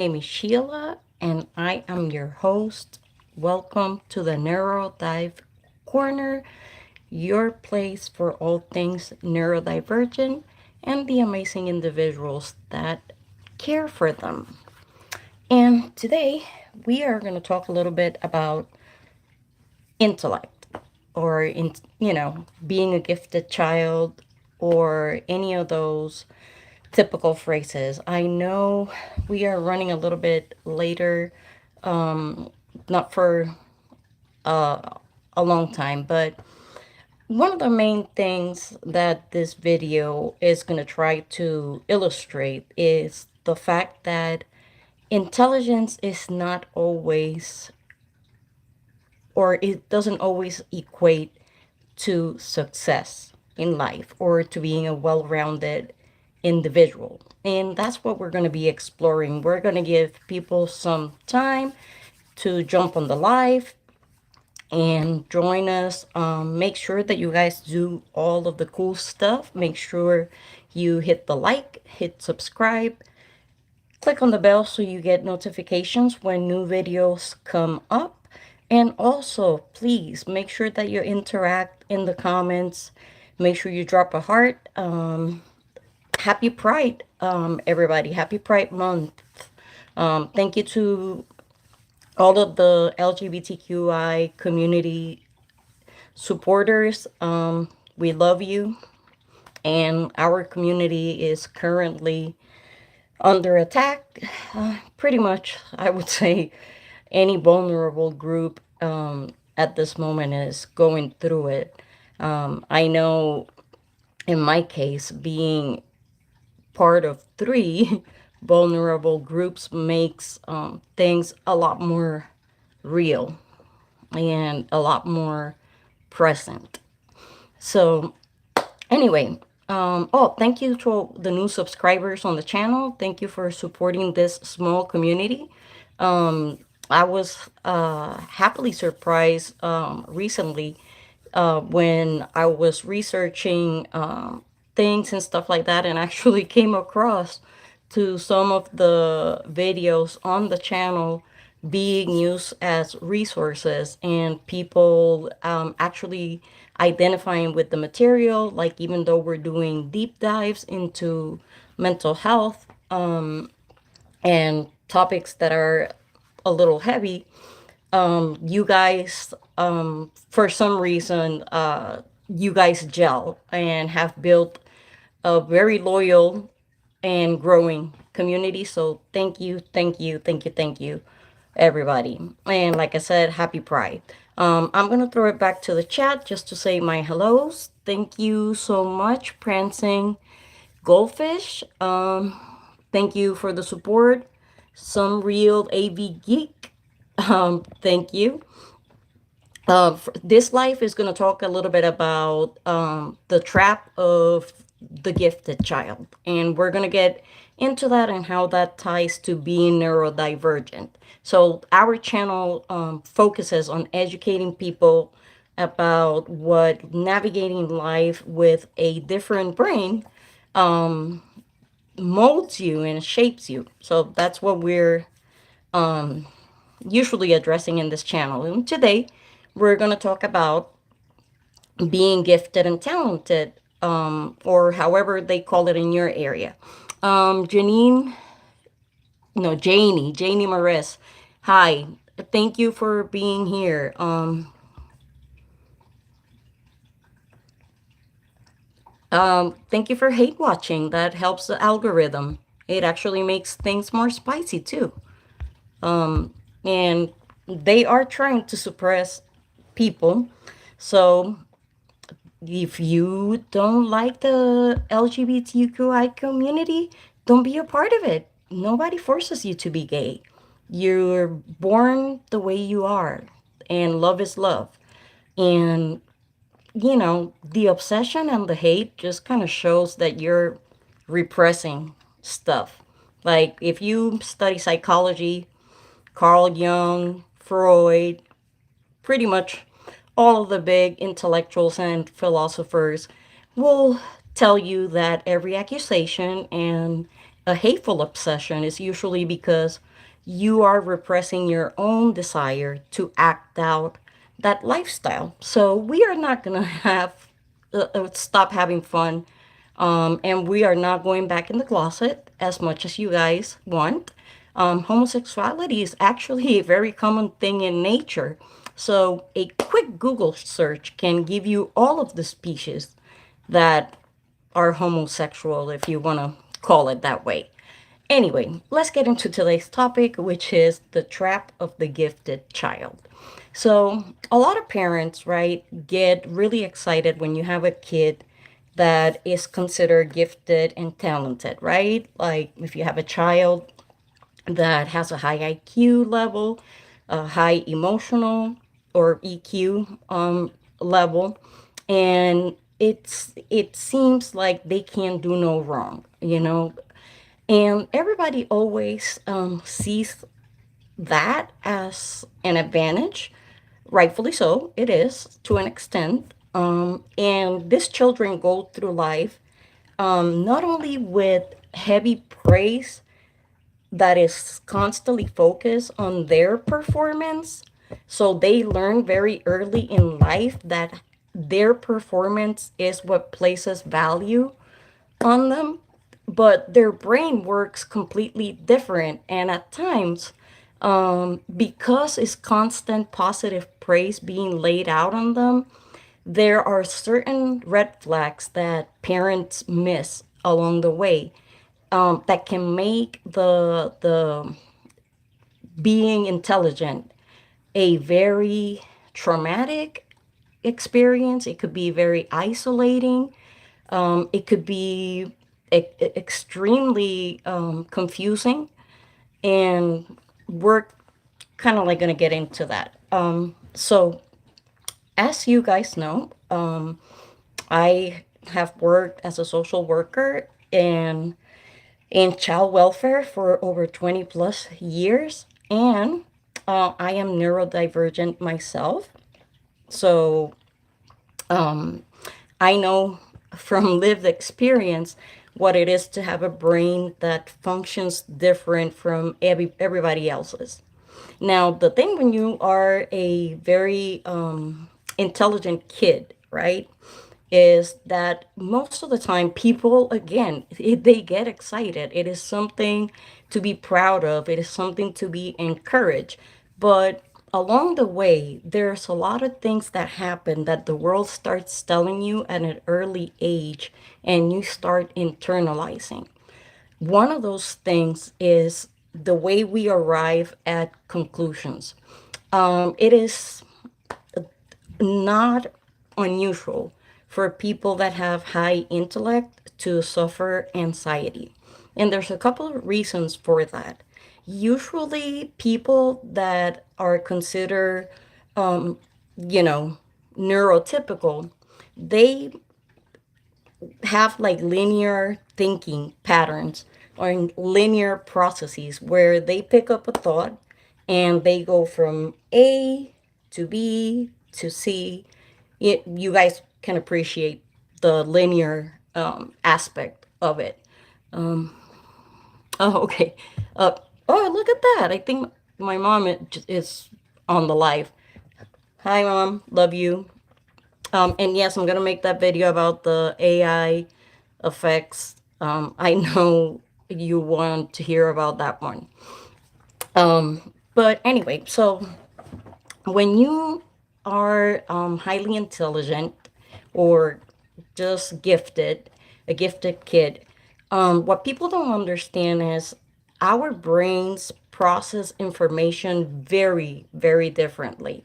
name is Sheila, and I am your host. Welcome to the Neurodive Corner, your place for all things neurodivergent and the amazing individuals that care for them. And today we are going to talk a little bit about intellect or being a gifted child or any of those typical phrases. I know we are running a little bit later, not for a long time, but one of the main things that this video is going to try to illustrate is the fact that intelligence is not always, or it doesn't always equate to success in life or to being a well rounded individual. And that's what we're going to be exploring. We're going to give people some time to jump on the live and join us. Make sure that you guys do all of the cool stuff. Make sure you hit the like, hit subscribe, click on the bell so you get notifications when new videos come up. And also, please make sure that you interact in the comments. Make sure you drop a heart. Happy Pride, everybody. Happy Pride Month. Thank you to all of the LGBTQI community supporters. We love you, and our community is currently under attack. Pretty much, I would say any vulnerable group at this moment is going through it. I know in my case, being part of three vulnerable groups makes things a lot more real and a lot more present. So, anyway, thank you to the new subscribers on the channel. Thank you for supporting this small community. I was happily surprised recently when I was researching things and stuff like that, and actually came across to some of the videos on the channel being used as resources and people actually identifying with the material, like even though we're doing deep dives into mental health and topics that are a little heavy, you guys, for some reason, you guys gel and have built a very loyal and growing community. So thank you, thank you, thank you, thank you, everybody. And like I said, happy Pride. I'm going to throw it back to the chat just to say my hellos. Thank you so much, Prancing Goldfish. Thank you for the support. Some real AV geek. Thank you. This life is going to talk a little bit about the trap of the gifted child. And we're going to get into that and how that ties to being neurodivergent. So, our channel focuses on educating people about what navigating life with a different brain molds you and shapes you. So, that's what we're usually addressing in this channel. And today, we're going to talk about being gifted and talented, or however they call it in your area. Janine, no, Janie Maris. Hi, thank you for being here. Thank you for hate watching. That helps the algorithm. It actually makes things more spicy too. And they are trying to suppress people. So if you don't like the LGBTQI community, don't be a part of it. Nobody forces you to be gay. You're born the way you are, and love is love. And, the obsession and the hate just kind of shows that you're repressing stuff. Like, if you study psychology, Carl Jung, Freud, pretty much all of the big intellectuals and philosophers will tell you that every accusation and a hateful obsession is usually because you are repressing your own desire to act out that lifestyle. So we are not going to have stop having fun, and we are not going back in the closet as much as you guys want. Homosexuality is actually a very common thing in nature. So a quick Google search can give you all of the species that are homosexual, if you want to call it that way. Anyway, let's get into today's topic, which is the trap of the gifted child. So, a lot of parents, right, get really excited when you have a kid that is considered gifted and talented, right? Like if you have a child that has a high IQ level, a high emotional or EQ level, and it seems like they can do no wrong, and everybody always sees that as an advantage. Rightfully so, it is to an extent. And these children go through life not only with heavy praise that is constantly focused on their performance. So they learn very early in life that their performance is what places value on them, but their brain works completely different. And at times, because it's constant positive praise being laid out on them, there are certain red flags that parents miss along the way, that can make the being intelligent a very traumatic experience. It could be very isolating. It could be extremely confusing, and we're kind of like going to get into that. So, as you guys know, I have worked as a social worker and in child welfare for over 20 plus years, and I am neurodivergent myself. So I know from lived experience what it is to have a brain that functions different from everybody else's. Now, the thing when you are a very intelligent kid, right, is that most of the time people, again, they get excited. It is something to be proud of, it is something to be encouraged. But along the way, there's a lot of things that happen that the world starts telling you at an early age, and you start internalizing. One of those things is the way we arrive at conclusions. It is not unusual for people that have high intellect to suffer anxiety. And there's a couple of reasons for that. Usually, people that are considered, you know, neurotypical, they have like linear thinking patterns or linear processes where they pick up a thought and they go from A to B to C. You guys can appreciate the linear aspect of it. Oh, okay. Uh, oh, look at that. I think my mom is on the live. Hi, mom. Love you. And yes, I'm gonna make that video about the AI effects. I know you want to hear about that one. But anyway, so when you are highly intelligent or just gifted, a gifted kid, what people don't understand is our brains process information very, very differently.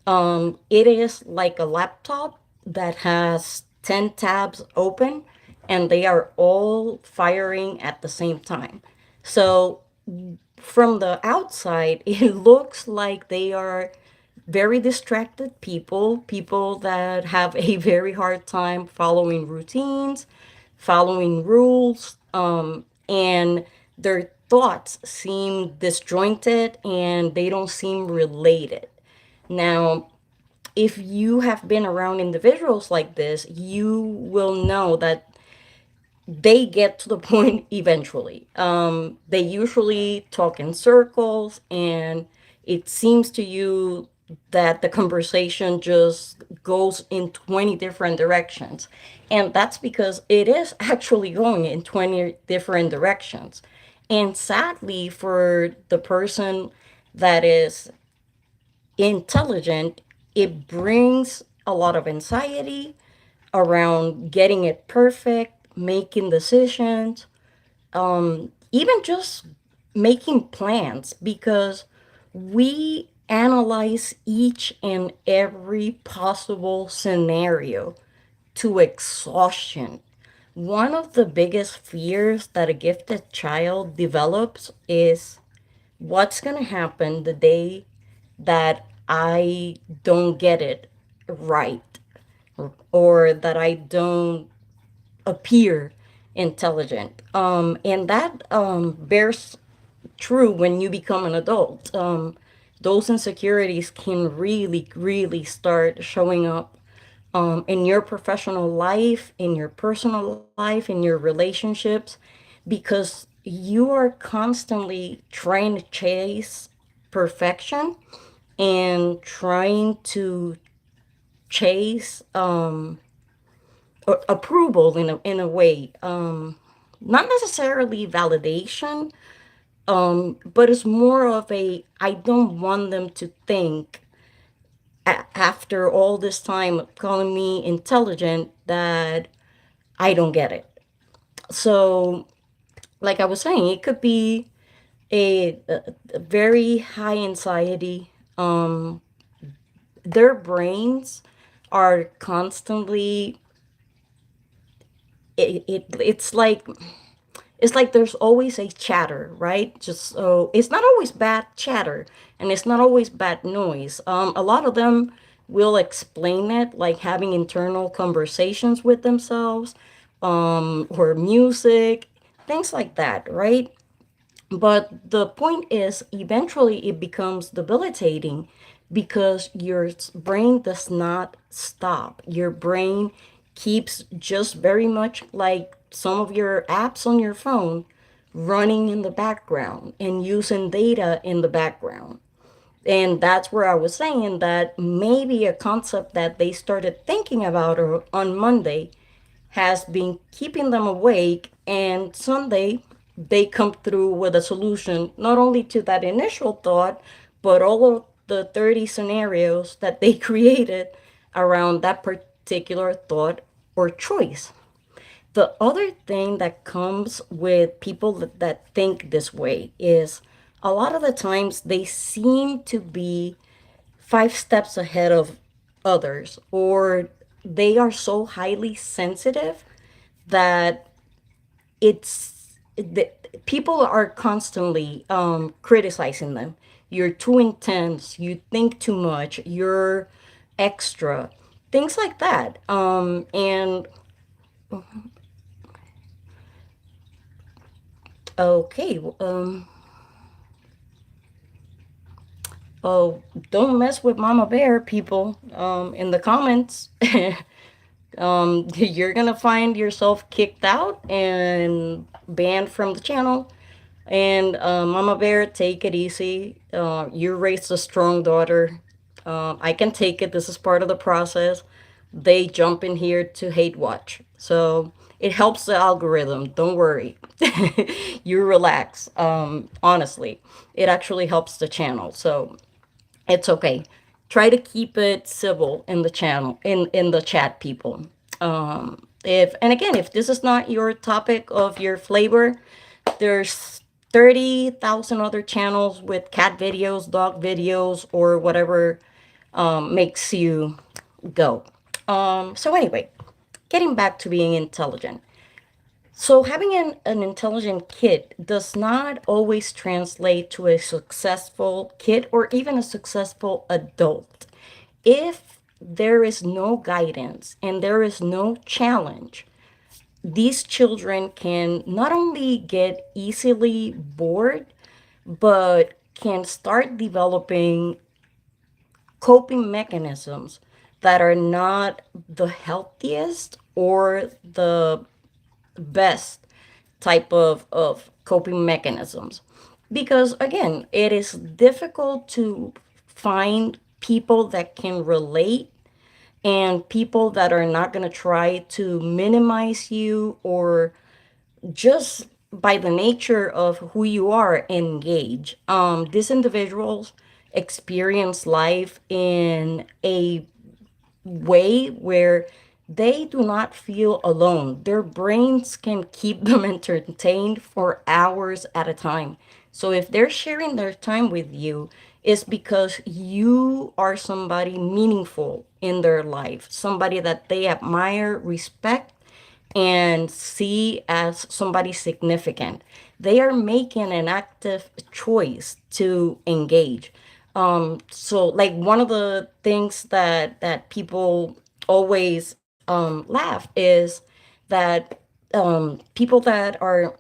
It is like a laptop that has 10 tabs open and they are all firing at the same time. So from the outside, it looks like they are very distracted people, people that have a very hard time following routines, following rules, and their thoughts seem disjointed and they don't seem related. Now, if you have been around individuals like this, you will know that they get to the point eventually. They usually talk in circles, and it seems to you that the conversation just goes in 20 different directions. And that's because it is actually going in 20 different directions. And sadly, for the person that is intelligent, it brings a lot of anxiety around getting it perfect, making decisions, even just making plans, because we analyze each and every possible scenario to exhaustion. One of the biggest fears that a gifted child develops is what's going to happen the day that I don't get it right, or that I don't appear intelligent. And that bears true when you become an adult. Those insecurities can really, really start showing up in your professional life, in your personal life, in your relationships, because you are constantly trying to chase perfection and trying to chase approval in a way. Not necessarily validation, but it's more of a I don't want them to think after all this time of calling me intelligent that I don't get it. So, like I was saying, it could be a very high anxiety. Their brains are constantly it's like there's always a chatter, right? Just so it's not always bad chatter, and it's not always bad noise. A lot of them will explain it like having internal conversations with themselves, or music, things like that, right? But the point is, eventually it becomes debilitating because your brain does not stop. Your brain keeps just very much like some of your apps on your phone running in the background and using data in the background. And that's where I was saying that maybe a concept that they started thinking about on Monday has been keeping them awake, and Sunday they come through with a solution not only to that initial thought, but all of the 30 scenarios that they created around that particular thought or choice. The other thing that comes with people that think this way is a lot of the times they seem to be 5 steps ahead of others, or they are so highly sensitive that the, people are constantly criticizing them. You're too intense, you think too much, you're extra, things like that. And okay, oh, don't mess with Mama Bear, people. In the comments, you're gonna find yourself kicked out and banned from the channel. And Mama Bear, take it easy. You raised a strong daughter. I can take it. This is part of the process. They jump in here to hate watch. So it helps the algorithm. Don't worry. You relax. Honestly, it actually helps the channel. So it's okay. Try to keep it civil in the channel, in the chat, people. If and again, if this is not your topic of your flavor, there's 30,000 other channels with cat videos, dog videos, or whatever makes you go. So anyway, getting back to being intelligent. So having an intelligent kid does not always translate to a successful kid or even a successful adult. If there is no guidance and there is no challenge, these children can not only get easily bored, but can start developing coping mechanisms that are not the healthiest or the best type of coping mechanisms. Because again, it is difficult to find people that can relate and people that are not going to try to minimize you or just by the nature of who you are engage. These individuals experience life in a way where they do not feel alone. Their brains can keep them entertained for hours at a time. So if they're sharing their time with you, it's because you are somebody meaningful in their life, somebody that they admire, respect, and see as somebody significant. They are making an active choice to engage. So like one of the things that people always laugh is that people that are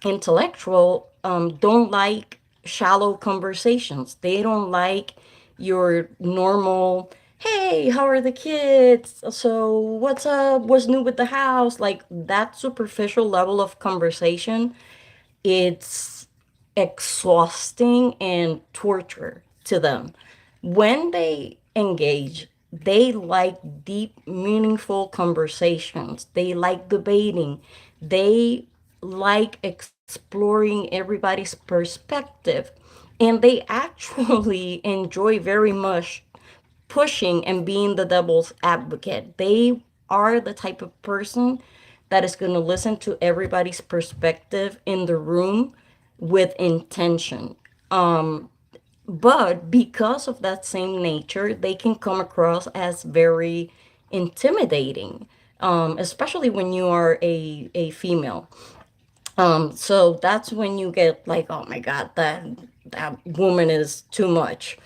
intellectual don't like shallow conversations. They don't like your normal, hey, how are the kids? So what's up? What's new with the house? Like that superficial level of conversation, it's exhausting and torture to them. When they engage, they like deep, meaningful conversations. They like debating. They like exploring everybody's perspective. And they actually enjoy very much pushing and being the devil's advocate. They are the type of person that is going to listen to everybody's perspective in the room with intention. But because of that same nature, they can come across as very intimidating, especially when you are a female. So that's when you get like, oh my God, that woman is too much.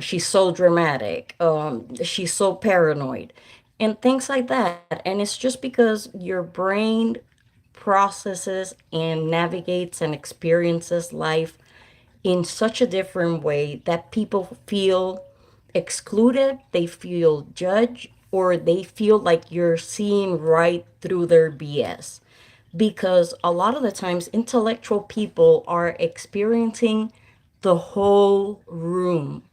She's so dramatic. She's so paranoid, and things like that. And it's just because your brain processes and navigates and experiences life in such a different way that people feel excluded, they feel judged, or they feel like you're seeing right through their BS. Because a lot of the times, intellectual people are experiencing the whole room,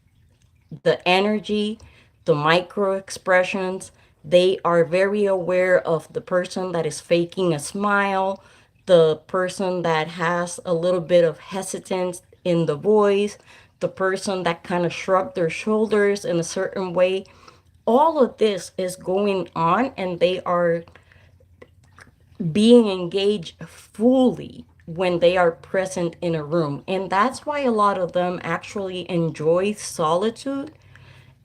the energy, the micro expressions. They are very aware of the person that is faking a smile, the person that has a little bit of hesitance in the voice, the person that kind of shrugged their shoulders in a certain way. All of this is going on, and they are being engaged fully when they are present in a room. And that's why a lot of them actually enjoy solitude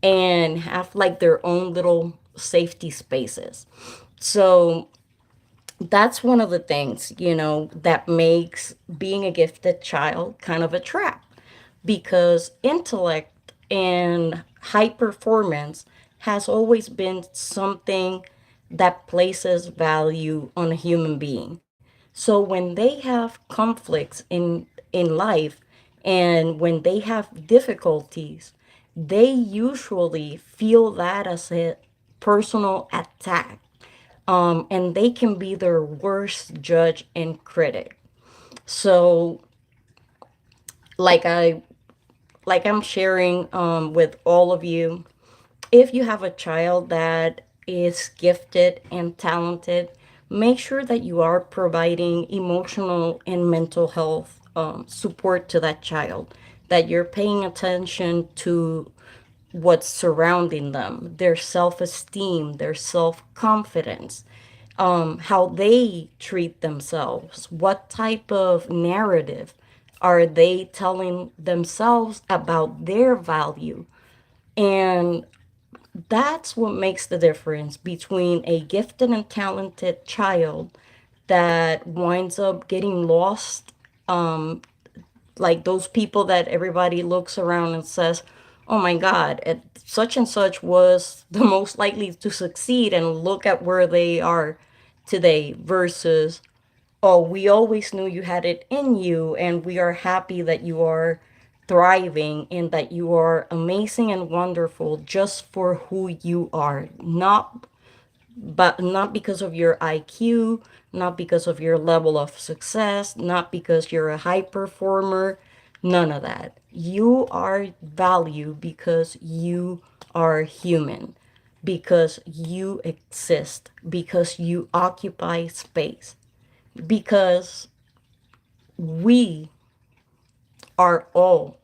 and have like their own little safety spaces. So that's one of the things, that makes being a gifted child kind of a trap, because intellect and high performance has always been something that places value on a human being. So when they have conflicts in life, and when they have difficulties, they usually feel that as a personal attack, and they can be their worst judge and critic. So, like I like I'm sharing with all of you, if you have a child that is gifted and talented, make sure that you are providing emotional and mental health support to that child, that you're paying attention to what's surrounding them, their self esteem, their self confidence, how they treat themselves, what type of narrative are they telling themselves about their value. And that's what makes the difference between a gifted and talented child that winds up getting lost, like those people that everybody looks around and says, oh my God, such and such was the most likely to succeed, and look at where they are today, versus, oh, we always knew you had it in you, and we are happy that you are thriving and that you are amazing and wonderful just for who you are, not but not because of your IQ, not because of your level of success, not because you're a high performer, none of that. You are valued because you are human, because you exist, because you occupy space, because we are all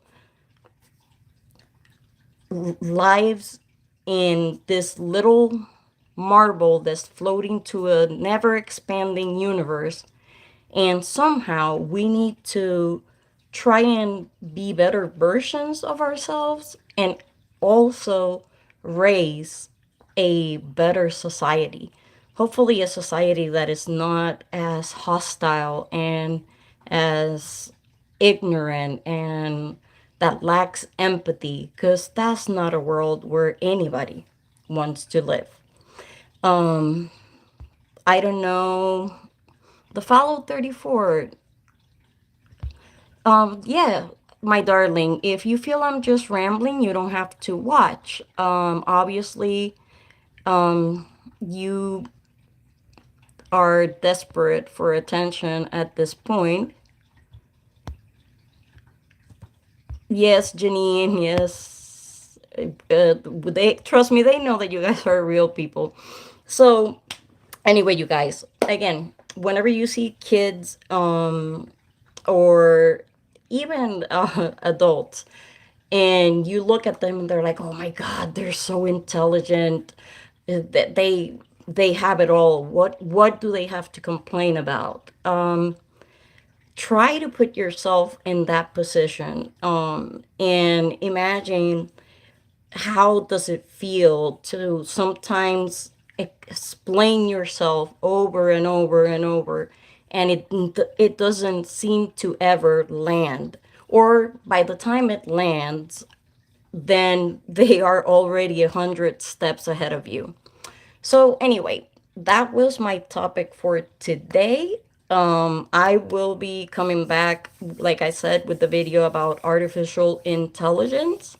lives in this little marble that's floating to a never expanding universe. And somehow we need to try and be better versions of ourselves and also raise a better society. Hopefully, a society that is not as hostile and as ignorant and that lacks empathy, because that's not a world where anybody wants to live. Um, I don't know. The Follow 34. Yeah, my darling, if you feel I'm just rambling, you don't have to watch. Obviously, you are desperate for attention at this point. Yes, Janine, yes. They trust me, they know that you guys are real people. So, anyway, you guys, again, whenever you see kids, or even adults, and you look at them and they're like, oh my god, they're so intelligent, that they have it all, what do they have to complain about? Try to put yourself in that position, and imagine how does it feel to sometimes explain yourself over and over and over, and it doesn't seem to ever land, or by the time it lands, then they are already 100 steps ahead of you. So anyway, that was my topic for today. I will be coming back, like I said, with the video about artificial intelligence,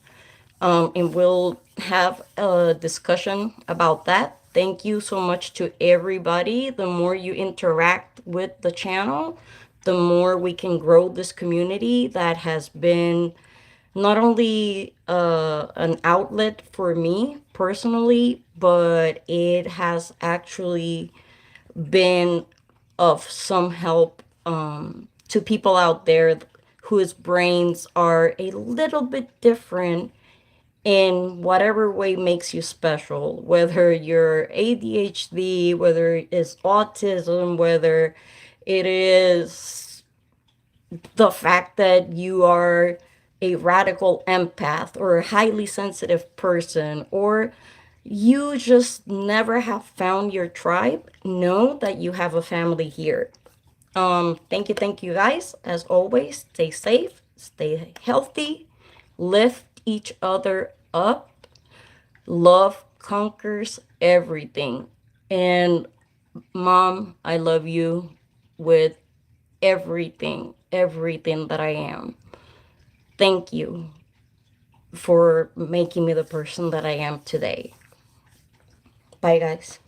and we'll have a discussion about that. Thank you so much to everybody. The more you interact with the channel, the more we can grow this community that has been not only an outlet for me personally, but it has actually been of some help, to people out there whose brains are a little bit different in whatever way makes you special, whether you're ADHD, whether it's autism, whether it is the fact that you are a radical empath or a highly sensitive person, or you just never have found your tribe. Know that you have a family here. Thank you guys. As always, stay safe, stay healthy, lift each other up. Love conquers everything. And mom, I love you with everything that I am. Thank you for making me the person that I am today. Bye, guys.